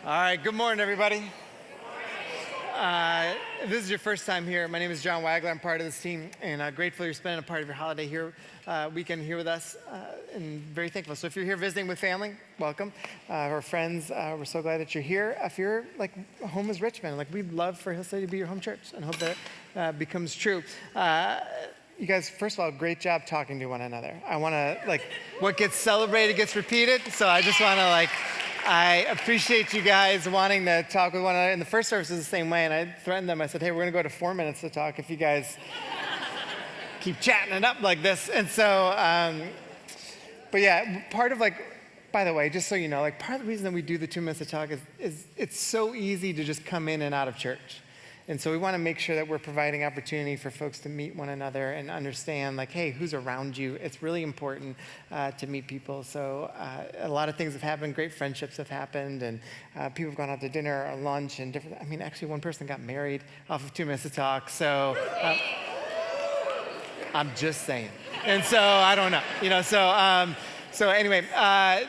All right, good morning, everybody. If this is your first time here, my name is John Wagler. I'm part of this team, and grateful you're spending a part of your holiday weekend here with us, and very thankful. So if you're here visiting with family, welcome. Or friends, we're so glad that you're here. If you're like home is Richmond, we'd love for Hill City to be your home church, and hope that becomes true. You guys, first of all, great job talking to one another. I want to, what gets celebrated gets repeated, so I just want to, I appreciate you guys wanting to talk with one another. And the first service is the same way, and I threatened them. I said, hey, we're going to go to 4 minutes to talk if you guys keep chatting it up like this. And so, but yeah, part of by the way, just so you know, part of the reason that we do the 2 minutes to talk is it's so easy to just come in and out of church. And so we want to make sure that we're providing opportunity for folks to meet one another and understand, hey, who's around you. It's really important to meet people. So a lot of things have happened. Great friendships have happened. And people have gone out to dinner or lunch and different. Actually, one person got married off of 2 minutes to talk. So I'm just saying. And so I don't know. So anyway,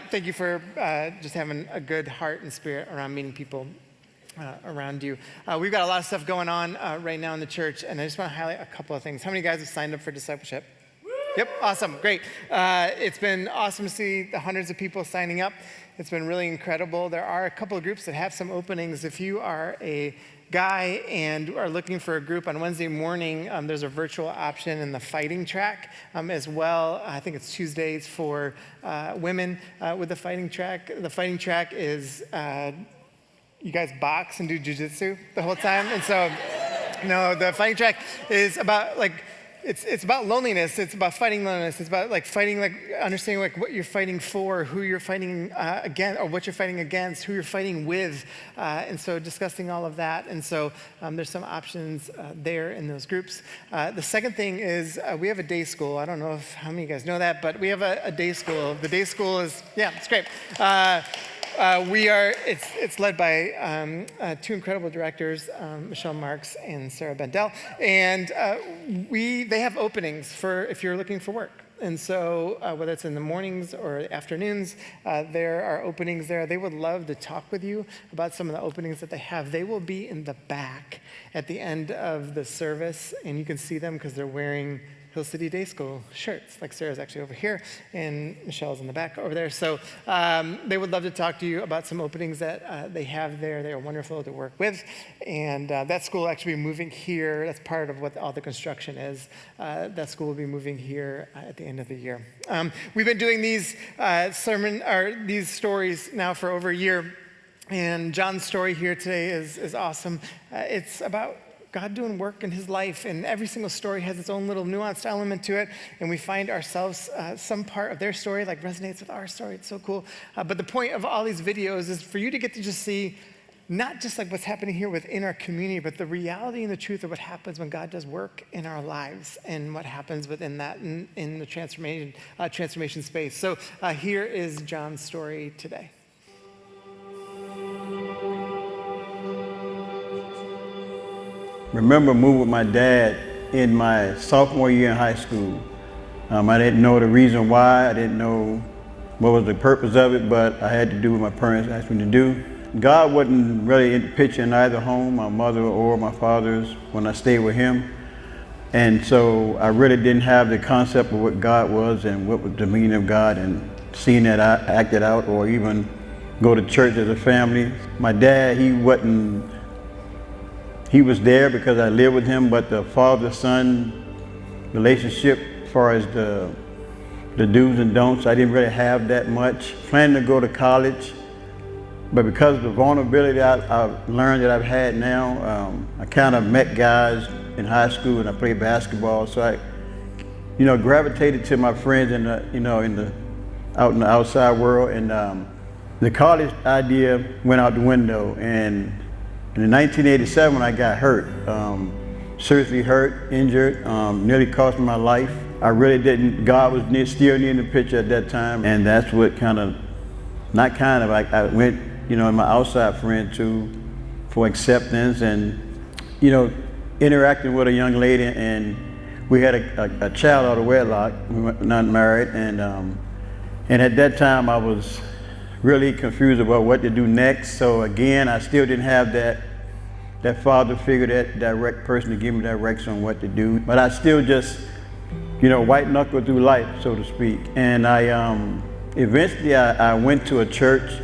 thank you for just having a good heart and spirit around meeting people around you. We've got a lot of stuff going on right now in the church, and I just want to highlight a couple of things. How many guys have signed up for discipleship? Yep, awesome, great. It's been awesome to see the hundreds of people signing up. It's been really incredible. There are a couple of groups that have some openings. If you are a guy and are looking for a group on Wednesday morning, there's a virtual option in the fighting track as well. I think it's Tuesdays for women with the fighting track. The fighting track is you guys box and do jujitsu the whole time. And so, the fighting track is about it's about loneliness. It's about fighting loneliness. It's about fighting, understanding what you're fighting for, who you're fighting against, or what you're fighting against, who you're fighting with. And so discussing all of that. And so there's some options there in those groups. The second thing is we have a day school. I don't know how many of you guys know that, but we have a day school. The day school is, it's great. It's led by two incredible directors, Michelle Marks and Sarah Bendel, and they have openings for if you're looking for work. And so whether it's in the mornings or afternoons, there are openings there. They would love to talk with you about some of the openings that they have. They will be in the back at the end of the service, and you can see them because they're wearing Hill City Day School shirts. Sarah's actually over here, and Michelle's in the back over there. So they would love to talk to you about some openings that they have there. They are wonderful to work with. And that school will actually be moving here. That's part of what all the construction is. That school will be moving here at the end of the year. We've been doing these these stories now for over a year. And John's story here today is awesome. It's about God doing work in his life, and every single story has its own little nuanced element to it, and we find ourselves, some part of their story resonates with our story. It's so cool. But the point of all these videos is for you to get to just see not just what's happening here within our community, but the reality and the truth of what happens when God does work in our lives and what happens within that in the transformation space. So here is John's story today. Remember moving with my dad in my sophomore year in high school. I didn't know the reason why, I didn't know what was the purpose of it, but I had to do what my parents asked me to do. God wasn't really in the picture in either home, my mother or my father's, when I stayed with him. And so I really didn't have the concept of what God was and what was the meaning of God, and seeing that I acted out or even go to church as a family. My dad, he was there because I lived with him, but the father-son relationship, as far as the do's and don'ts, I didn't really have that much. Planning to go to college, but because of the vulnerability I've learned that I've had now, I kind of met guys in high school and I played basketball, so I, gravitated to my friends out in the outside world, and the college idea went out the window. And in 1987, I got hurt, seriously hurt, injured, nearly cost me my life. I really didn't, God was still near the picture at that time, and that's what I went, my outside friend for acceptance, and, interacting with a young lady, and we had a child out of wedlock. We were not married, and at that time I was really confused about what to do next. So again, I still didn't have that father figure, that direct person to give me direction on what to do. But I still just, white knuckle through life, so to speak. And eventually I went to a church.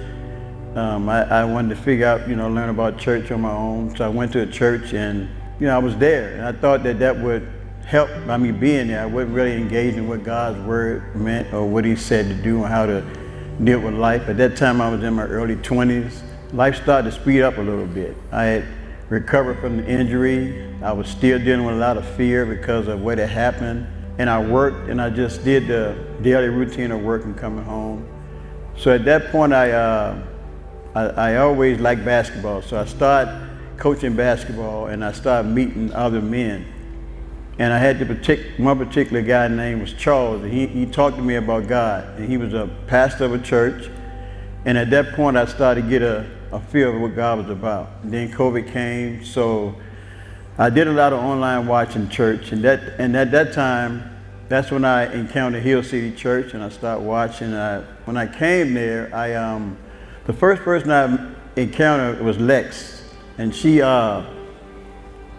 I wanted to figure out, learn about church on my own. So I went to a church and, I was there. And I thought that would help by me being there. I wasn't really engaged in what God's word meant or what he said to do and how to deal with life. At that time, I was in my early 20s. Life started to speed up a little bit. I had recovered from the injury. I was still dealing with a lot of fear because of what had happened. And I worked and I just did the daily routine of work and coming home. So at that point, I always liked basketball. So I started coaching basketball and I started meeting other men. And I had one particular guy named was Charles. And he talked to me about God. And he was a pastor of a church. And at that point, I started to get a feel of what God was about. And then COVID came, so I did a lot of online watching church. And at that time, that's when I encountered Hill City Church, and I started watching. When I came there, the first person I encountered was Lex, and she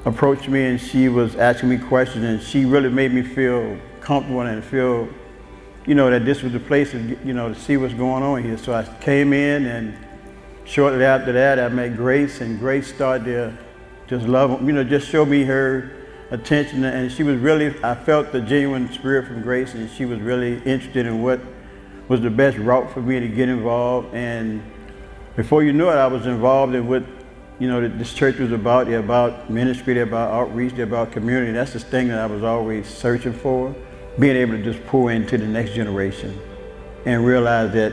approached me and she was asking me questions, and she really made me feel comfortable and feel, that this was the place to, to see what's going on here. So I came in, and shortly after that, I met Grace, and Grace started to just love, just show me her attention. And she was really, I felt the genuine spirit from Grace, and she was really interested in what was the best route for me to get involved. And before you knew it, I was involved in what, this church was about. They're about ministry, they're about outreach, they're about community. That's the thing that I was always searching for, being able to just pour into the next generation and realize that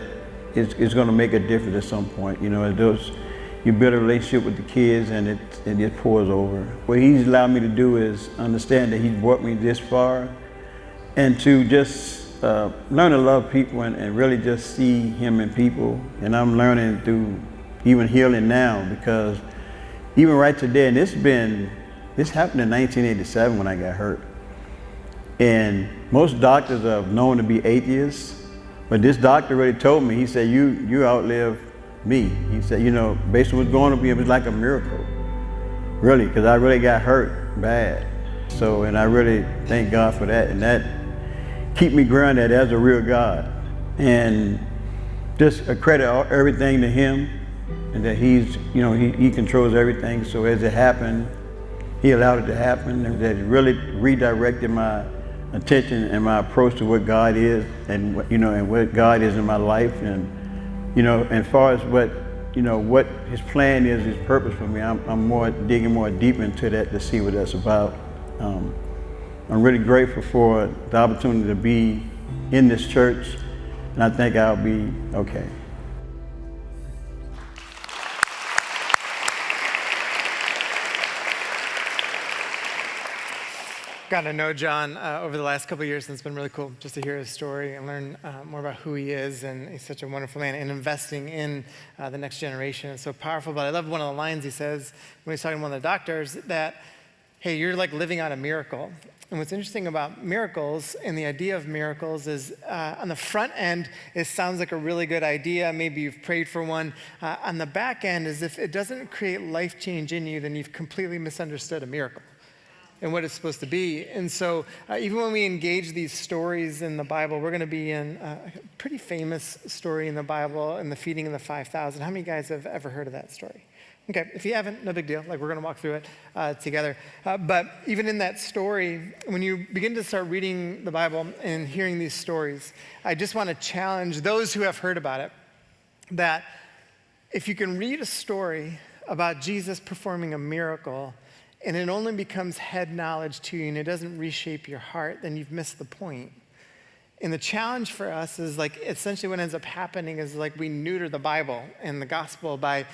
it's going to make a difference at some point. You build a relationship with the kids and it just pours over. What he's allowed me to do is understand that he's brought me this far and to just learn to love people and really just see him in people. And I'm learning through even healing now, because even right today, and this happened in 1987 when I got hurt. And most doctors are known to be atheists, but this doctor really told me, he said, you outlive me. He said, based on what's going on, it was like a miracle, really, because I really got hurt bad. So, and I really thank God for that, and that keep me grounded as a real God, and just accredit everything to him, and that he's, he controls everything. So as it happened, he allowed it to happen, and that it really redirected my attention and my approach to what God is, and and what God is in my life, and as far as what his plan is, his purpose for me, I'm digging more deep into that to see what that's about. I'm really grateful for the opportunity to be in this church, and I think I'll be okay. Got to know John over the last couple of years, and it's been really cool just to hear his story and learn more about who he is. And he's such a wonderful man, and investing in the next generation is so powerful. But I love one of the lines he says when he's talking to one of the doctors, that, hey, you're like living out a miracle. And what's interesting about miracles and the idea of miracles is on the front end, it sounds like a really good idea. Maybe you've prayed for one. On the back end, is if it doesn't create life change in you, then you've completely misunderstood a miracle and what it's supposed to be. And so even when we engage these stories in the Bible, we're going to be in a pretty famous story in the Bible, in the feeding of the 5,000. How many guys have ever heard of that story? Okay, if you haven't, no big deal. We're going to walk through it together. But even in that story, when you begin to start reading the Bible and hearing these stories, I just want to challenge those who have heard about it, that if you can read a story about Jesus performing a miracle, and it only becomes head knowledge to you and it doesn't reshape your heart, then you've missed the point. And the challenge for us is essentially what ends up happening is we neuter the Bible and the gospel by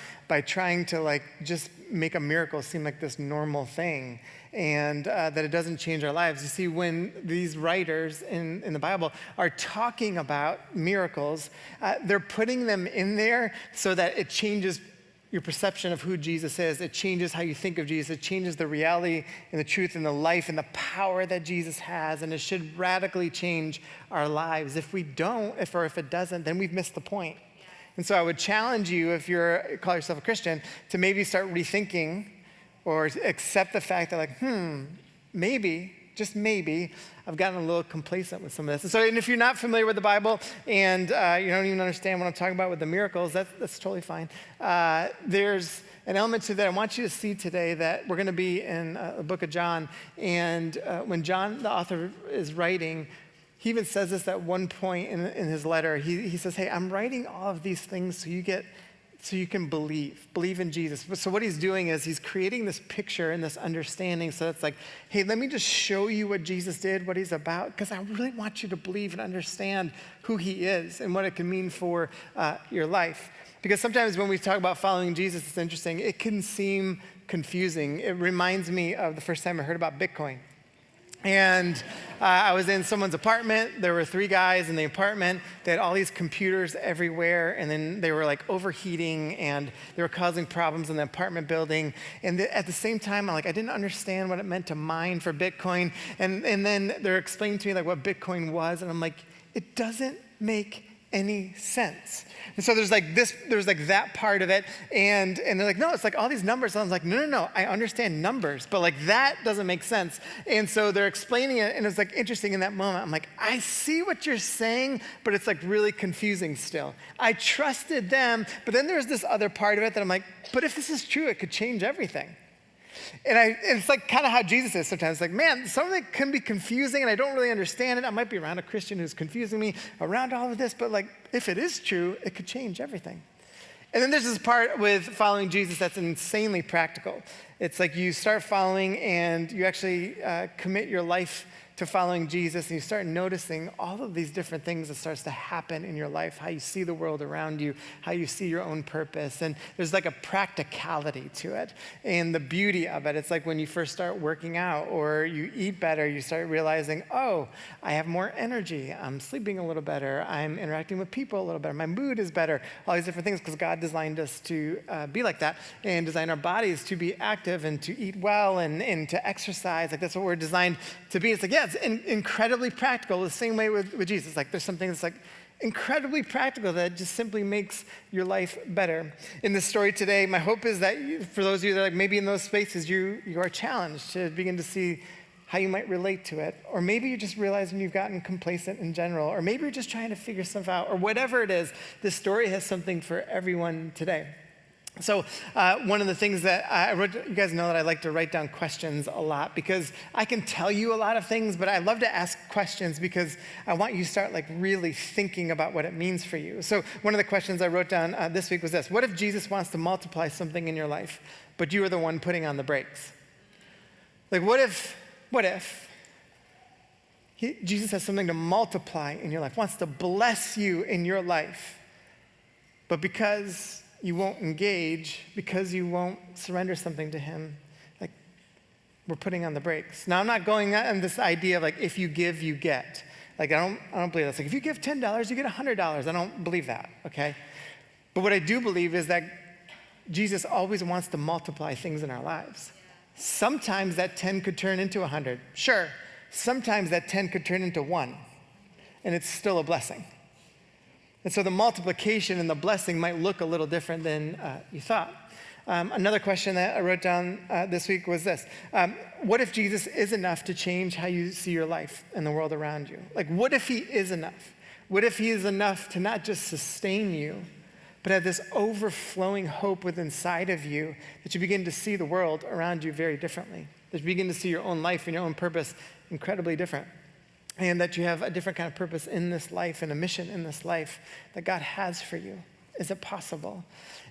trying to just make a miracle seem like this normal thing, and that it doesn't change our lives. You see, when these writers in the Bible are talking about miracles, they're putting them in there so that it changes your perception of who Jesus is. It changes how you think of Jesus. It changes the reality and the truth and the life and the power that Jesus has, and it should radically change our lives. If we don't, if it doesn't, then we've missed the point. And so I would challenge you, if you call yourself a Christian, to maybe start rethinking or accept the fact that maybe, just maybe, I've gotten a little complacent with some of this. And if you're not familiar with the Bible and you don't even understand what I'm talking about with the miracles, that's totally fine. There's an element to that I want you to see today, that we're going to be in the book of John. And when John, the author, is writing, he even says this at one point in his letter. He says, hey, I'm writing all of these things so you can believe in Jesus. So what he's doing is he's creating this picture and this understanding, so it's like, hey, let me just show you what Jesus did, what he's about, because I really want you to believe and understand who he is and what it can mean for your life. Because sometimes when we talk about following Jesus, it's interesting. It can seem confusing. It reminds me of the first time I heard about Bitcoin. And I was in someone's apartment. There were 3 guys in the apartment. They had all these computers everywhere, and then they were like overheating, and they were causing problems in the apartment building. And at the same time, I didn't understand what it meant to mine for Bitcoin. And then they're explaining to me what Bitcoin was, and I'm like, it doesn't make any sense. And so there's that part of it, and they're like, no, it's all these numbers. And I was like, no, I understand numbers, but that doesn't make sense. And so they're explaining it, and it's interesting in that moment. I'm like, I see what you're saying, but it's really confusing still. I trusted them, but then there's this other part of it that I'm like, but if this is true, it could change everything. And it's kind of how Jesus is sometimes. Man, something can be confusing and I don't really understand it. I might be around a Christian who's confusing me around all of this, but if it is true, it could change everything. And then there's this part with following Jesus that's insanely practical. It's you start following and you actually commit your life to following Jesus, and you start noticing all of these different things that starts to happen in your life, how you see the world around you, how you see your own purpose. And there's a practicality to it. And the beauty of it, it's when you first start working out or you eat better, you start realizing, oh, I have more energy. I'm sleeping a little better. I'm interacting with people a little better. My mood is better. All these different things, because God designed us to be like that and design our bodies to be active and to eat well and to exercise. That's what we're designed to be. It's it's incredibly practical, the same way with Jesus. There's something that's incredibly practical that just simply makes your life better. In this story today, my hope is that for those of you that are maybe in those spaces, you are challenged to begin to see how you might relate to it. Or maybe you're just realizing you've gotten complacent in general. Or maybe you're just trying to figure stuff out. Or whatever it is, this story has something for everyone today. So one of the things that I wrote, you guys know that I like to write down questions a lot, because I can tell you a lot of things, but I love to ask questions because I want you to start really thinking about what it means for you. So one of the questions I wrote down this week was this: what if Jesus wants to multiply something in your life, but you are the one putting on the brakes? What if Jesus has something to multiply in your life, wants to bless you in your life, but because you won't engage, because you won't surrender something to him, we're putting on the brakes. Now, I'm not going on this idea of if you give, you get. I don't believe that. It's if you give $10, you get $100. I don't believe that, okay? But what I do believe is that Jesus always wants to multiply things in our lives. Sometimes that 10 could turn into 100. Sure. Sometimes that 10 could turn into 1, and it's still a blessing. And so the multiplication and the blessing might look a little different than you thought. Another question that I wrote down this week was this: what if Jesus is enough to change how you see your life and the world around you? What if he is enough? What if he is enough to not just sustain you, but have this overflowing hope within inside of you, that you begin to see the world around you very differently, that you begin to see your own life and your own purpose incredibly different, and that you have a different kind of purpose in this life and a mission in this life that God has for you? Is it possible?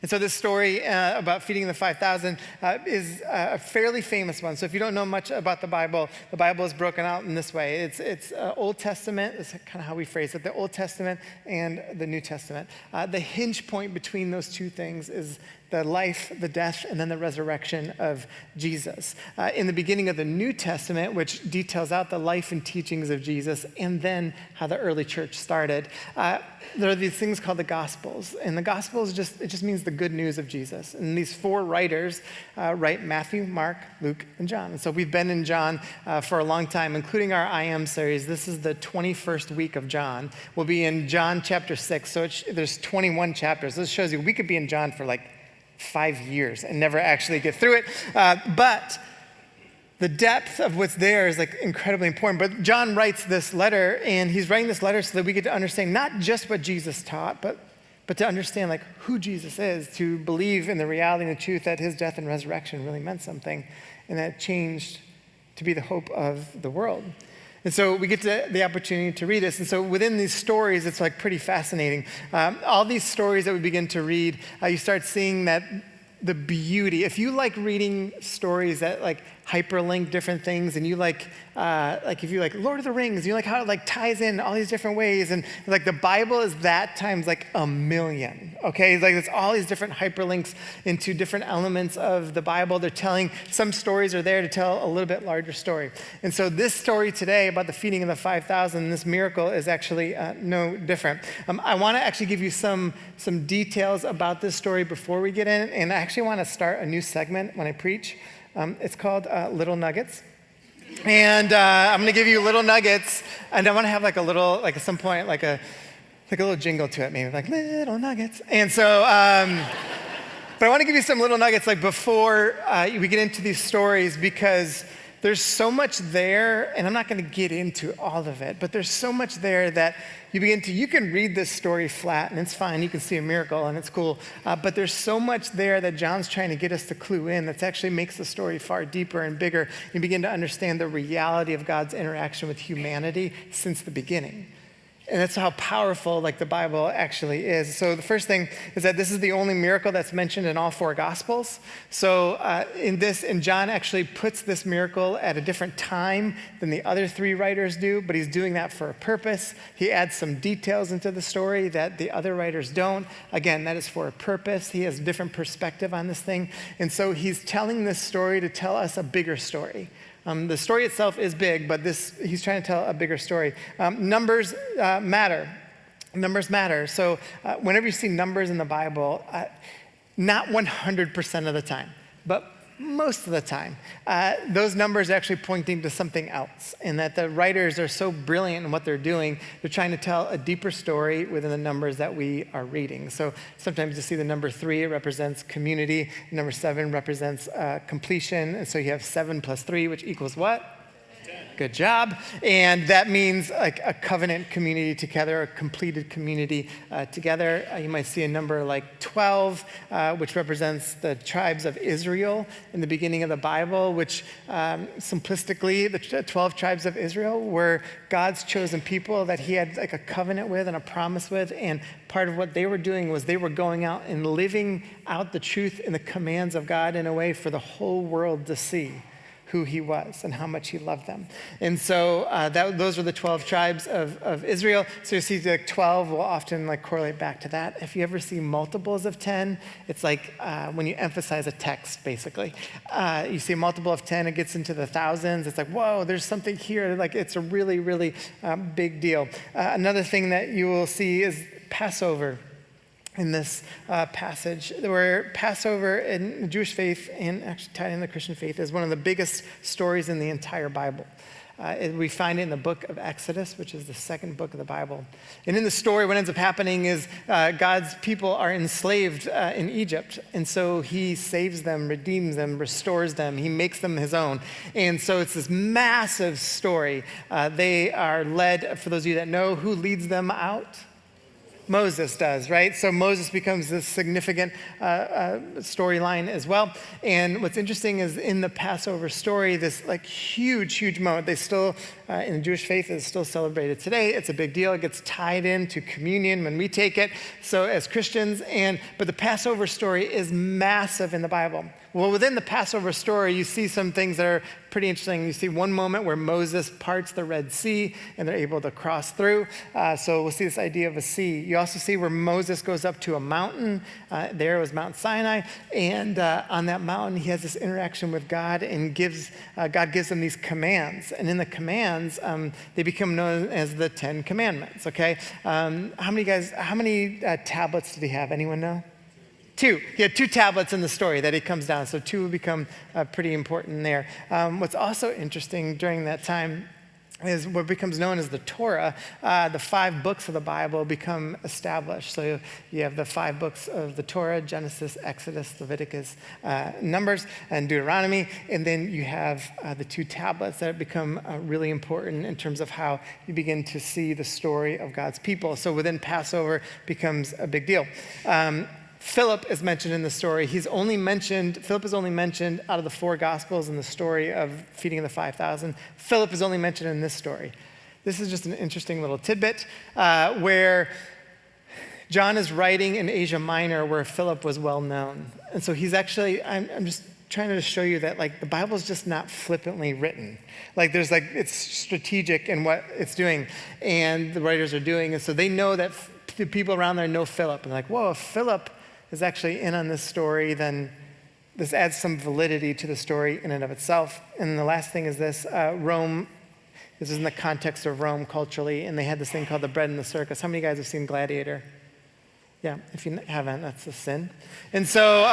And so this story about feeding the 5,000 is a fairly famous one. So if you don't know much about the Bible is broken out in this way. It's Old Testament, that's kind of how we phrase it, the Old Testament and the New Testament. The hinge point between those two things is the life, the death, and then the resurrection of Jesus. In the beginning of the New Testament, which details out the life and teachings of Jesus, and then how the early church started, there are these things called the Gospels. And the Gospels just means the good news of Jesus. And these four writers write Matthew, Mark, Luke, and John. And so we've been in John for a long time, including our I Am series. This is the 21st week of John. We'll be in John chapter 6. So there's 21 chapters. This shows you we could be in John for like 5 years and never actually get through it. But the depth of what's there is like incredibly important. But John writes this letter, and he's writing this letter so that we get to understand not just what Jesus taught, but to understand like who Jesus is, to believe in the reality and the truth that his death and resurrection really meant something, and that it changed to be the hope of the world. And so we get the opportunity to read this. And so within these stories, it's like pretty fascinating. All these stories that we begin to read, you start seeing that the beauty. If you like reading stories that like hyperlink different things, and you like if you like Lord of the Rings, you like how it like ties in all these different ways, and like the Bible is that times like a million. Okay, like it's all these different hyperlinks into different elements of the Bible. They're telling, some stories are there to tell a little bit larger story. And so this story today about the feeding of the 5,000, this miracle is actually no different. I want to actually give you some details about this story before we get in, and I actually want to start a new segment when I preach. It's called Little Nuggets. And I'm going to give you little nuggets, and I want to have like a little, like at some point, like a little jingle to it, maybe like little nuggets. And so, but I want to give you some little nuggets like before we get into these stories, because there's so much there, and I'm not going to get into all of it, but there's so much there that you can read this story flat, and it's fine. You can see a miracle, and it's cool. But there's so much there that John's trying to get us to clue in that actually makes the story far deeper and bigger. You begin to understand the reality of God's interaction with humanity since the beginning. And that's how powerful like the Bible actually is. So the first thing is that this is the only miracle that's mentioned in all four Gospels. So and John actually puts this miracle at a different time than the other three writers do, but he's doing that for a purpose. He adds some details into the story that the other writers don't. Again, that is for a purpose. He has a different perspective on this thing. And so he's telling this story to tell us a bigger story. The story itself is big, but he's trying to tell a bigger story. Numbers matter. Numbers matter. So whenever you see numbers in the Bible, not 100% of the time, but most of the time, those numbers are actually pointing to something else, and that the writers are so brilliant in what they're doing. They're trying to tell a deeper story within the numbers that we are reading. So sometimes you see the number 3, it represents community. Number 7 represents completion. And so you have 7 plus 3, which equals what? Good job. And that means like a covenant community together, a completed community together. You might see a number like 12, which represents the tribes of Israel in the beginning of the Bible, which simplistically, the 12 tribes of Israel were God's chosen people that he had like a covenant with and a promise with. And part of what they were doing was they were going out and living out the truth and the commands of God in a way for the whole world to see who he was and how much he loved them. And so those are the 12 tribes of Israel. So you see the 12 will often like correlate back to that. If you ever see multiples of 10, it's like when you emphasize a text, basically. You see a multiple of 10, it gets into the thousands. It's like, whoa, there's something here. Like it's a really, really big deal. Another thing that you will see is Passover. In this passage, where Passover in the Jewish faith and actually tied in the Christian faith is one of the biggest stories in the entire Bible. We find it in the book of Exodus, which is the second book of the Bible. And in the story, what ends up happening is God's people are enslaved in Egypt. And so he saves them, redeems them, restores them. He makes them his own. And so it's this massive story. They are led, for those of you that know, who leads them out? Moses does, right? So Moses becomes this significant storyline as well. And what's interesting is in the Passover story, this like huge moment, they still, in the Jewish faith, is still celebrated today. It's a big deal. It gets tied into communion when we take it. So as Christians, but the Passover story is massive in the Bible. Well, within the Passover story, you see some things that are pretty interesting. You see one moment where Moses parts the Red Sea and they're able to cross through. So we'll see this idea of a sea. You also see where Moses goes up to a mountain. There was Mount Sinai. And on that mountain, he has this interaction with God and God gives him these commands. And in the commands, they become known as the 10 Commandments, okay? How many tablets did he have? Anyone know? 2. He had 2 tablets in the story that he comes down, so 2 would become pretty important there. What's also interesting during that time is what becomes known as the Torah. The 5 books of the Bible become established. So you have the 5 books of the Torah: Genesis, Exodus, Leviticus, Numbers, and Deuteronomy. And then you have the 2 tablets that become really important in terms of how you begin to see the story of God's people. So within Passover becomes a big deal. Philip is mentioned in the story. Philip is only mentioned out of the 4 Gospels in the story of feeding the 5,000. Philip is only mentioned in this story. This is just an interesting little tidbit where John is writing in Asia Minor where Philip was well known. And so he's actually, I'm just trying to show you that the Bible's just not flippantly written. It's strategic in what it's doing and the writers are doing. And so they know that the people around there know Philip. And whoa, if Philip is actually in on this story, then this adds some validity to the story in and of itself. And the last thing is this, Rome, this is in the context of Rome culturally, and they had this thing called the bread in the circus. How many of you guys have seen Gladiator? Yeah, if you haven't, that's a sin. And so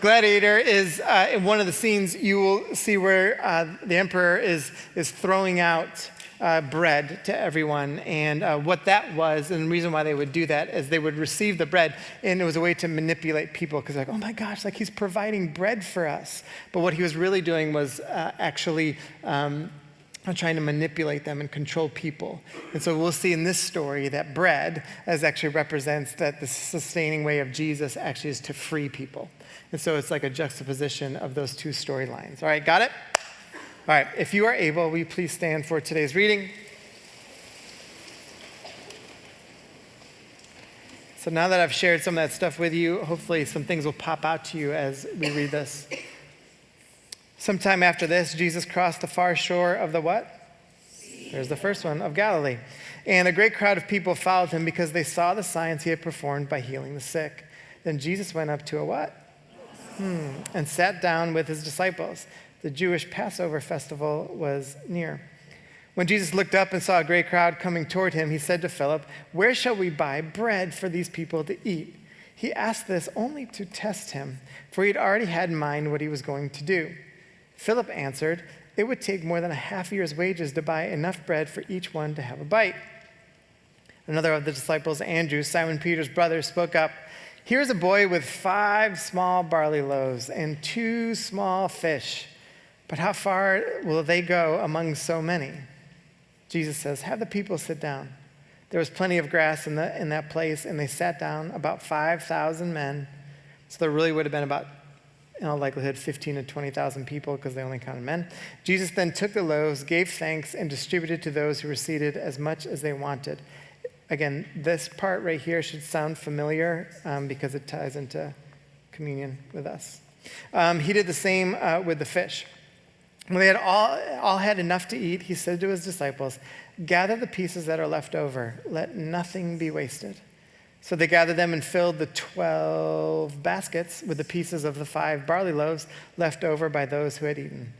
Gladiator is, in one of the scenes, you will see where the emperor is throwing out bread to everyone. And what that was, and the reason why they would do that is they would receive the bread, and it was a way to manipulate people because oh my gosh, he's providing bread for us. But what he was really doing was actually trying to manipulate them and control people. And so we'll see in this story that bread actually represents that the sustaining way of Jesus actually is to free people. And so it's like a juxtaposition of those 2 storylines. All right, got it? All right, if you are able, will you please stand for today's reading? So now that I've shared some of that stuff with you, hopefully some things will pop out to you as we read this. Sometime after this, Jesus crossed the far shore of the what? There's the first one, of Galilee. And a great crowd of people followed him because they saw the signs he had performed by healing the sick. Then Jesus went up to a what? And sat down with his disciples. The Jewish Passover festival was near. When Jesus looked up and saw a great crowd coming toward him, he said to Philip, "Where shall we buy bread for these people to eat?" He asked this only to test him, for he had already had in mind what he was going to do. Philip answered, "It would take more than a half year's wages to buy enough bread for each one to have a bite." Another of the disciples, Andrew, Simon Peter's brother, spoke up. "Here's a boy with 5 small barley loaves and 2 small fish. But how far will they go among so many?" Jesus says, "Have the people sit down." There was plenty of grass in that place, and they sat down, about 5,000 men. So there really would have been about, in all likelihood, 15 to 20,000 people because they only counted men. Jesus then took the loaves, gave thanks, and distributed to those who were seated as much as they wanted. Again, this part right here should sound familiar because it ties into communion with us. He did the same with the fish. When they had all had enough to eat, he said to his disciples, "Gather the pieces that are left over. Let nothing be wasted." So they gathered them and filled the 12 baskets with the pieces of the 5 barley loaves left over by those who had eaten.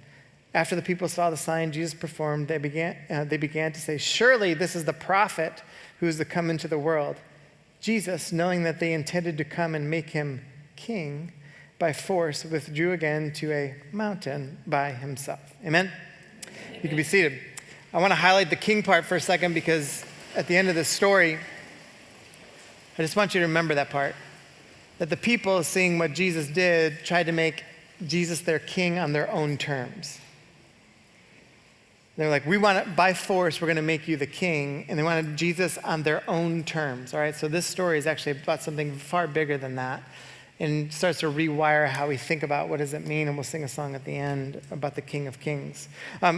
After the people saw the sign Jesus performed, they began to say, "Surely this is the prophet who is to come into the world." Jesus, knowing that they intended to come and make him king, by force withdrew again to a mountain by himself. Amen? You can be seated. I want to highlight the king part for a second because at the end of this story, I just want you to remember that part. That the people, seeing what Jesus did, tried to make Jesus their king on their own terms. They're like, by force, we're going to make you the king. And they wanted Jesus on their own terms. All right, so this story is actually about something far bigger than that. And starts to rewire how we think about what does it mean, and we'll sing a song at the end about the King of Kings.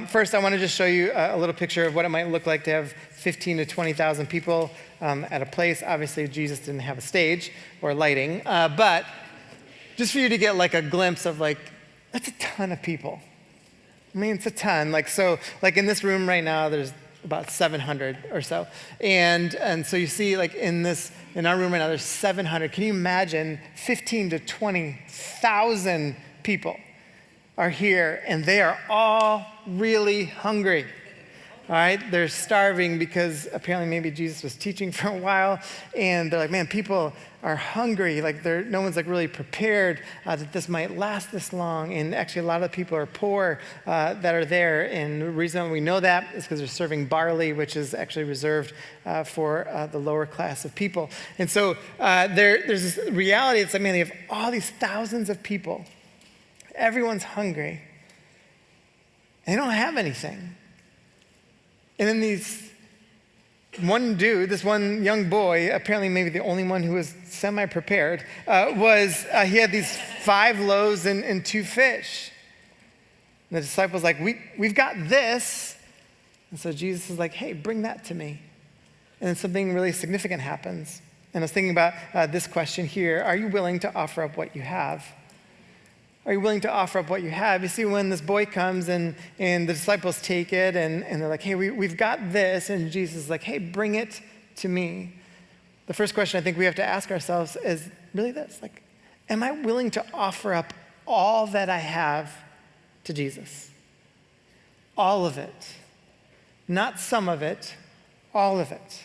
First, I want to just show you a little picture of what it might look like to have 15 to 20,000 people at a place. Obviously, Jesus didn't have a stage or lighting, but just for you to get a glimpse of that's a ton of people, I mean, it's a ton. Like in this room right now, there's about 700 or so. And so you see, like in our room right now, there's 700. Can you imagine 15 to 20,000 people are here, and they are all really hungry. All right, they're starving because apparently maybe Jesus was teaching for a while, and they're like, man, people are hungry. Like no one's like really prepared that this might last this long. And actually, a lot of people are poor that are there, and the reason we know that is because they're serving barley, which is actually reserved for the lower class of people. And so there's this reality. It's like, man, they have all these thousands of people. Everyone's hungry. And they don't have anything. And then this one young boy, apparently maybe the only one who was semi-prepared, he had these 5 loaves and 2 fish. And the disciples like, we've got this. And so Jesus is like, hey, bring that to me. And then something really significant happens. And I was thinking about this question here. Are you willing to offer up what you have? Are you willing to offer up what you have? You see, when this boy comes and the disciples take it and they're like, hey, we've got this. And Jesus is like, hey, bring it to me. The first question I think we have to ask ourselves is really this. Like, am I willing to offer up all that I have to Jesus? All of it. Not some of it, all of it.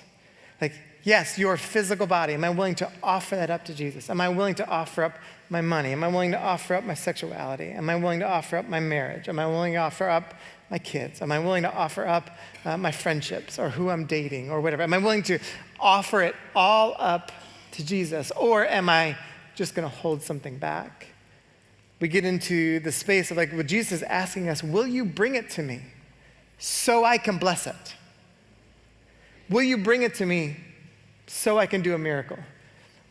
Like, yes, your physical body. Am I willing to offer that up to Jesus? Am I willing to offer up my money? Am I willing to offer up my sexuality? Am I willing to offer up my marriage? Am I willing to offer up my kids? Am I willing to offer up my friendships or who I'm dating or whatever? Am I willing to offer it all up to Jesus? Or am I just going to hold something back? We get into the space of like, what Jesus is asking us, will you bring it to me so I can bless it? Will you bring it to me so I can do a miracle?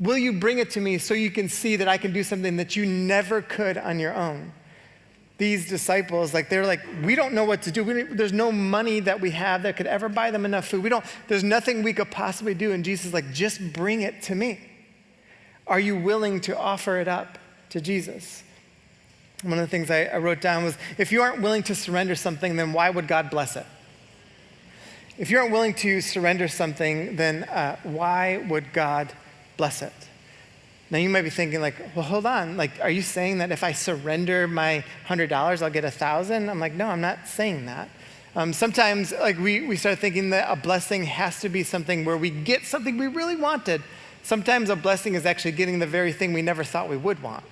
Will you bring it to me so you can see that I can do something that you never could on your own? These disciples, they're like, we don't know what to do. There's no money that we have that could ever buy them enough food. There's nothing we could possibly do. And Jesus is like, just bring it to me. Are you willing to offer it up to Jesus? One of the things I wrote down was, if you aren't willing to surrender something, then why would God bless it? If you aren't willing to surrender something, then why would God bless it? Now you might be thinking like, well, hold on. Like, are you saying that if I surrender my $100, I'll get 1,000? I'm like, no, I'm not saying that. Sometimes like we start thinking that a blessing has to be something where we get something we really wanted. Sometimes a blessing is actually getting the very thing we never thought we would want,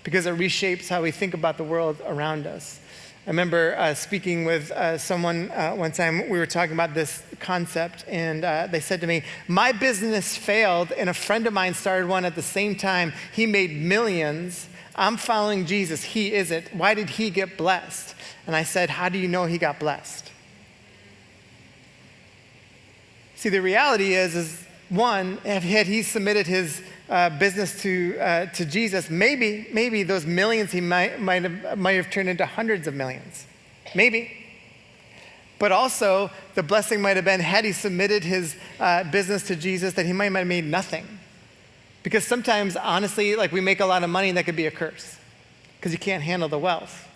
because it reshapes how we think about the world around us. I remember speaking with someone one time. We were talking about this concept, and they said to me, my business failed, and a friend of mine started one at the same time. He made millions. I'm following Jesus. He isn't. Why did he get blessed? And I said, how do you know he got blessed? See, the reality is one, had he submitted his business to Jesus, maybe those millions he might have turned into hundreds of millions, maybe. But also, the blessing might have been, had he submitted his business to Jesus, that he might have made nothing. Because sometimes, honestly, like we make a lot of money and that could be a curse, because you can't handle the wealth.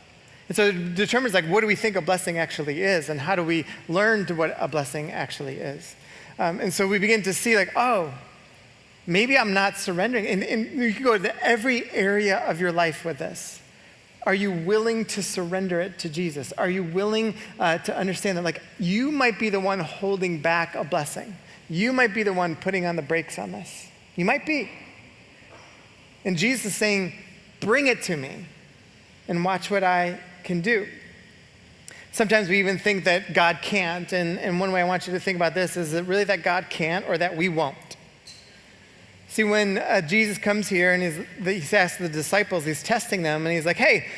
And so it determines like, what do we think a blessing actually is, and how do we learn to what a blessing actually is? And so we begin to see like, oh, maybe I'm not surrendering. And you can go to every area of your life with this. Are you willing to surrender it to Jesus? Are you willing to understand that like you might be the one holding back a blessing? You might be the one putting on the brakes on this. You might be. And Jesus is saying, bring it to me and watch what I can do. Sometimes we even think that God can't. And one way I want you to think about this is that really that God can't or that we won't. See, when Jesus comes here and he's asked the disciples, he's testing them, and he's like, hey,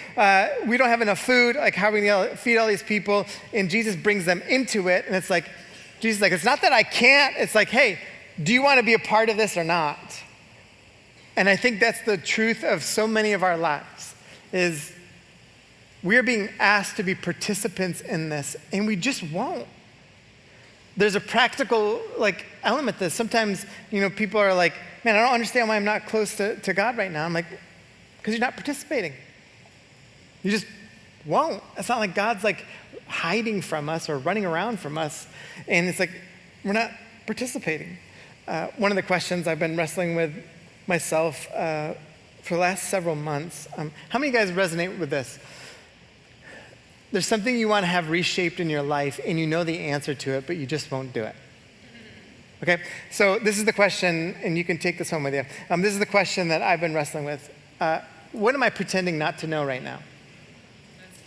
we don't have enough food. Like, how are we going to feed all these people? And Jesus brings them into it, and it's like, Jesus is like, it's not that I can't. It's like, hey, do you want to be a part of this or not? And I think that's the truth of so many of our lives, is we're being asked to be participants in this, and we just won't. There's a practical element to this. Sometimes, people are like, man, I don't understand why I'm not close to God right now. I'm like, because you're not participating. You just won't. It's not like God's like hiding from us or running around from us. And it's like, we're not participating. One of the questions I've been wrestling with myself for the last several months, how many of you guys resonate with this? There's something you want to have reshaped in your life and you know the answer to it, but you just won't do it. Okay, so this is the question, and you can take this home with you. This is the question that I've been wrestling with. What am I pretending not to know right now? That's good.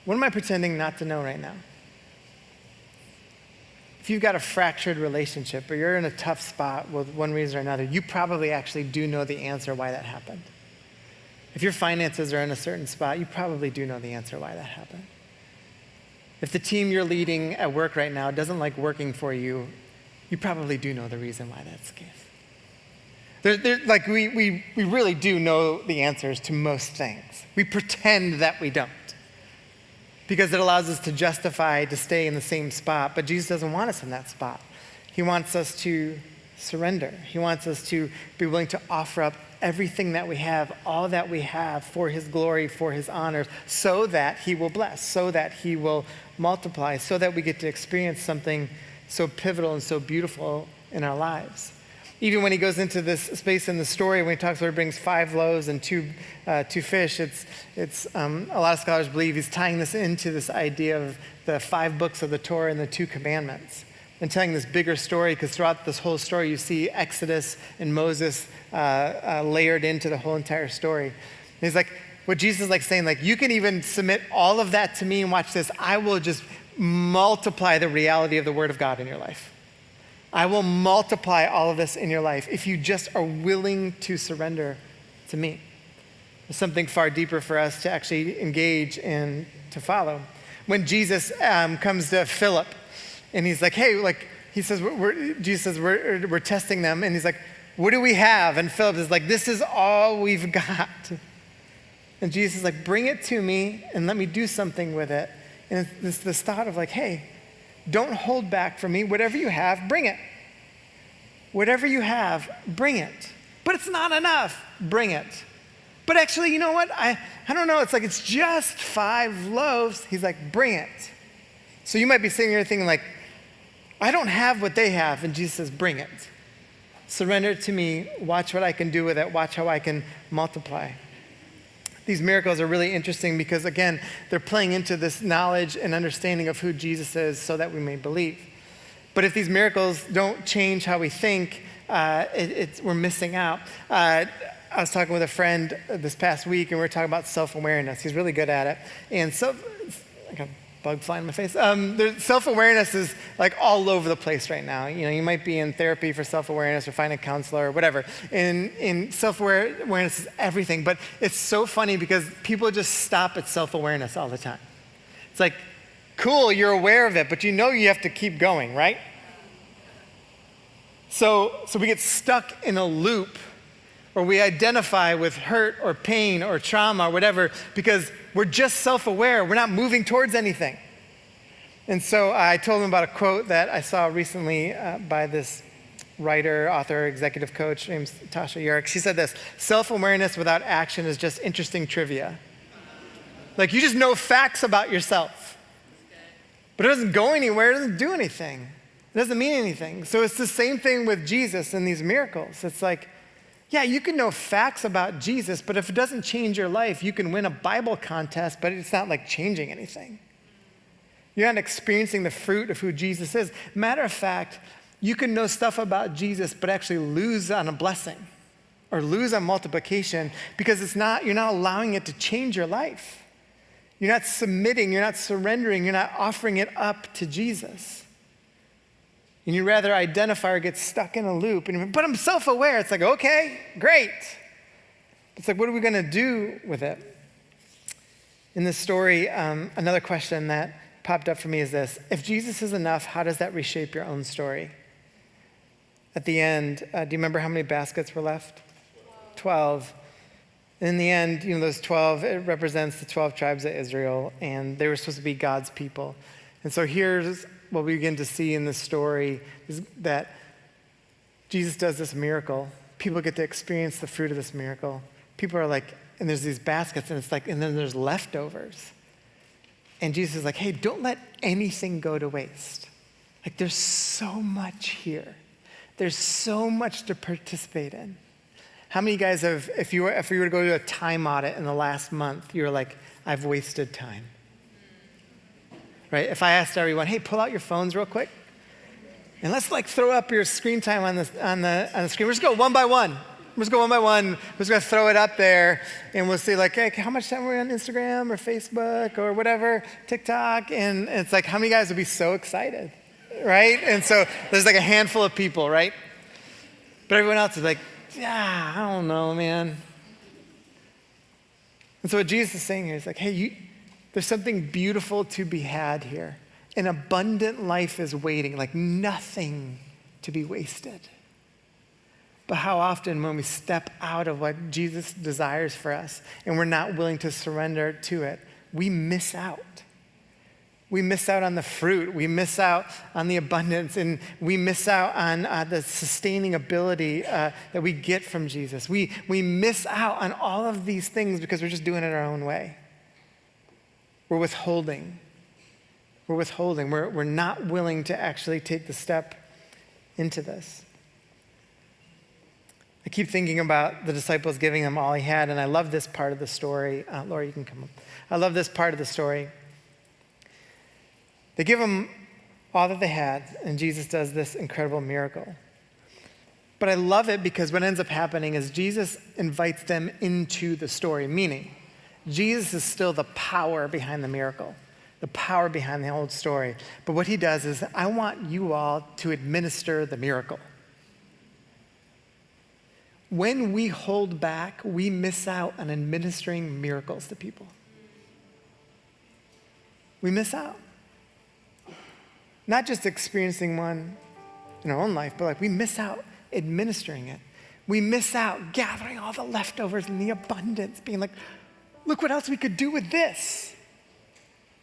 What am I pretending not to know right now? If you've got a fractured relationship or you're in a tough spot with one reason or another, you probably actually do know the answer why that happened. If your finances are in a certain spot, you probably do know the answer why that happened. If the team you're leading at work right now doesn't like working for you, you probably do know the reason why that's the case. Like we really do know the answers to most things. We pretend that we don't because it allows us to justify to stay in the same spot, but Jesus doesn't want us in that spot. He wants us to surrender. He wants us to be willing to offer up everything that we have, all that we have for his glory, for his honor, so that he will bless, so that he will multiply, so that we get to experience something so pivotal and so beautiful in our lives. Even when he goes into this space in the story, when he talks about he brings 5 loaves and two fish, it's a lot of scholars believe he's tying this into this idea of the 5 books of the Torah and the 2 commandments. And telling this bigger story, because throughout this whole story, you see Exodus and Moses layered into the whole entire story. And he's like, what Jesus is like saying, like, you can even submit all of that to me and watch this. I will just multiply the reality of the Word of God in your life. I will multiply all of this in your life if you just are willing to surrender to me. There's something far deeper for us to actually engage and to follow. When Jesus comes to Philip, and he's like, hey, like, he says, Jesus says, we're testing them. And he's like, what do we have? And Philip is like, this is all we've got. And Jesus is like, bring it to me and let me do something with it. And it's this thought of like, hey, don't hold back from me. Whatever you have, bring it. Whatever you have, bring it. But it's not enough. Bring it. But actually, you know what? I don't know. It's like, it's just 5 loaves. He's like, bring it. So you might be sitting here thinking like, I don't have what they have. And Jesus says, bring it. Surrender it to me. Watch what I can do with it. Watch how I can multiply. These miracles are really interesting because, again, they're playing into this knowledge and understanding of who Jesus is so that we may believe. But if these miracles don't change how we think, we're missing out. I was talking with a friend this past week, and we were talking about self-awareness. He's really good at it. And I got a bug flying in my face. Self-awareness is like all over the place right now. You know, you might be in therapy for self-awareness or find a counselor or whatever. And self-awareness is everything. But it's so funny because people just stop at self-awareness all the time. It's like, cool, you're aware of it, but you know you have to keep going, right? So we get stuck in a loop or we identify with hurt or pain or trauma or whatever because we're just self-aware. We're not moving towards anything. And so I told him about a quote that I saw recently by this writer, author, executive coach named Tasha Yarrick. She said this, self-awareness without action is just interesting trivia. Like you just know facts about yourself, but it doesn't go anywhere, it doesn't do anything. It doesn't mean anything. So it's the same thing with Jesus and these miracles. It's like, yeah, you can know facts about Jesus, but if it doesn't change your life, you can win a Bible contest, but it's not like changing anything. You're not experiencing the fruit of who Jesus is. Matter of fact, you can know stuff about Jesus, but actually lose on a blessing or lose on multiplication because you're not allowing it to change your life. You're not submitting, you're not surrendering, you're not offering it up to Jesus. And you rather identify or get stuck in a loop. But I'm self-aware. It's like, okay, great. It's like, what are we going to do with it? In this story, another question that popped up for me is this. If Jesus is enough, how does that reshape your own story? At the end, do you remember how many baskets were left? 12. And in the end, those 12, it represents the 12 tribes of Israel, and they were supposed to be God's people. And so here's what we begin to see in this story is that Jesus does this miracle. People get to experience the fruit of this miracle. People are like and there's these baskets, and it's like, and then there's leftovers. And Jesus is like, hey, don't let anything go to waste. Like, there's so much here. There's so much to participate in. How many of you guys have, if you were to go to a time audit in the last month, you're like, I've wasted time. Right? If I asked everyone, hey, pull out your phones real quick, and let's like throw up your screen time on the screen. We're just going to go one by one. We're just going to go one by one. We're just going to throw it up there, and we'll see like, hey, how much time are we on Instagram or Facebook or whatever, TikTok? And it's like, how many guys would be so excited, right? And so there's like a handful of people, right? But everyone else is like, yeah, I don't know, man. And so what Jesus is saying here is like, hey, there's something beautiful to be had here. An abundant life is waiting, like nothing to be wasted. But how often when we step out of what Jesus desires for us and we're not willing to surrender to it, we miss out. We miss out on the fruit. We miss out on the abundance, and we miss out on the sustaining ability that we get from Jesus. We miss out on all of these things because we're just doing it our own way. We're withholding. We're not willing to actually take the step into this. I keep thinking about the disciples giving him all he had, and I love this part of the story. Laura, you can come up. I love this part of the story. They give him all that they had, and Jesus does this incredible miracle. But I love it because what ends up happening is Jesus invites them into the story, meaning Jesus is still the power behind the miracle, the power behind the whole story. But what he does is, I want you all to administer the miracle. When we hold back, we miss out on administering miracles to people. We miss out. Not just experiencing one in our own life, but like we miss out administering it. We miss out gathering all the leftovers and the abundance, being like, look what else we could do with this.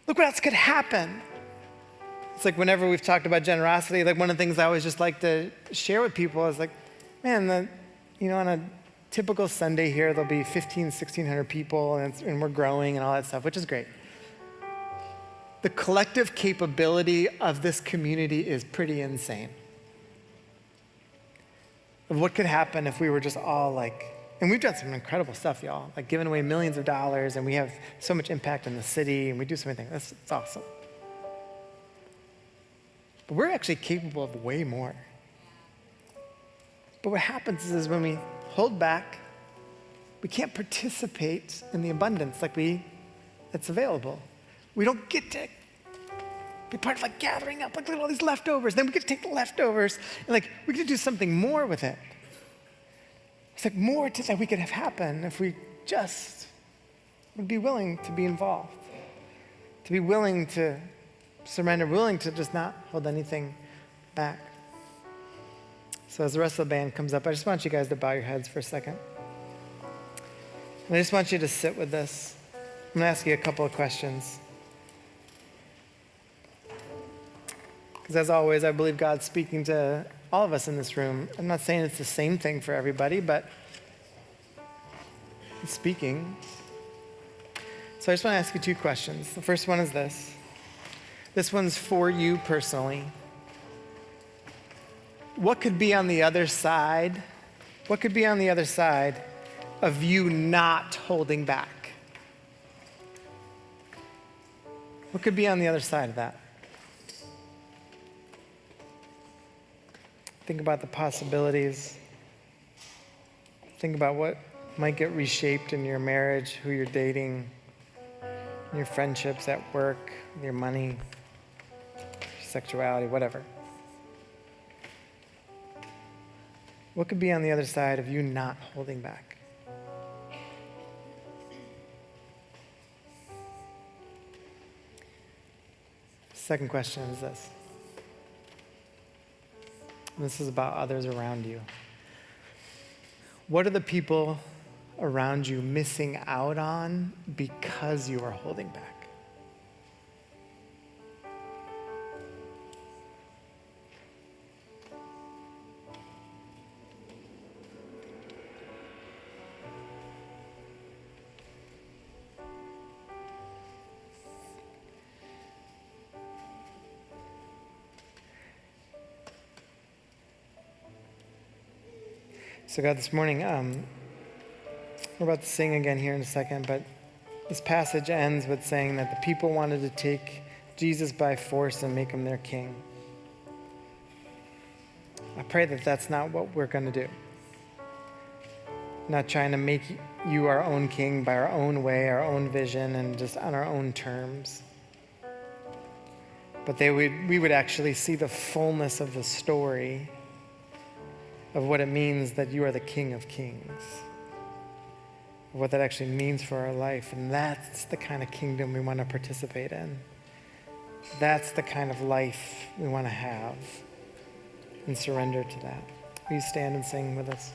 Look what else could happen. It's like whenever we've talked about generosity, like one of the things I always just like to share with people is like, man, on a typical Sunday here, there'll be 1,600 people, and we're growing and all that stuff, which is great. The collective capability of this community is pretty insane. Of what could happen if we were just all like, and we've done some incredible stuff, y'all, like giving away millions of dollars, and we have so much impact in the city, and we do so many things. That's awesome. But we're actually capable of way more. But what happens is when we hold back, we can't participate in the abundance that's available. We don't get to be part of like gathering up, like look at all these leftovers. Then we get to take the leftovers and like we get to do something more with it. It's like more that we could have happen if we just would be willing to be involved, to be willing to surrender, willing to just not hold anything back. So as the rest of the band comes up, I just want you guys to bow your heads for a second. And I just want you to sit with this. I'm going to ask you a couple of questions. Because as always, I believe God's speaking to all of us in this room. I'm not saying it's the same thing for everybody, but He's speaking. So I just want to ask you two questions. The first one is this. This one's for you personally. What could be on the other side? What could be on the other side of you not holding back? What could be on the other side of that? Think about the possibilities. Think about what might get reshaped in your marriage, who you're dating, in your friendships at work, your money, sexuality, whatever. What could be on the other side of you not holding back? Second question is this. This is about others around you. What are the people around you missing out on because you are holding back? So God, this morning, we're about to sing again here in a second, but this passage ends with saying that the people wanted to take Jesus by force and make him their king. I pray that that's not what we're going to do. Not trying to make you our own king by our own way, our own vision, and just on our own terms. But we would actually see the fullness of the story of what it means that you are the King of Kings, of what that actually means for our life. And that's the kind of kingdom we want to participate in. That's the kind of life we want to have, and surrender to that. Will you stand and sing with us?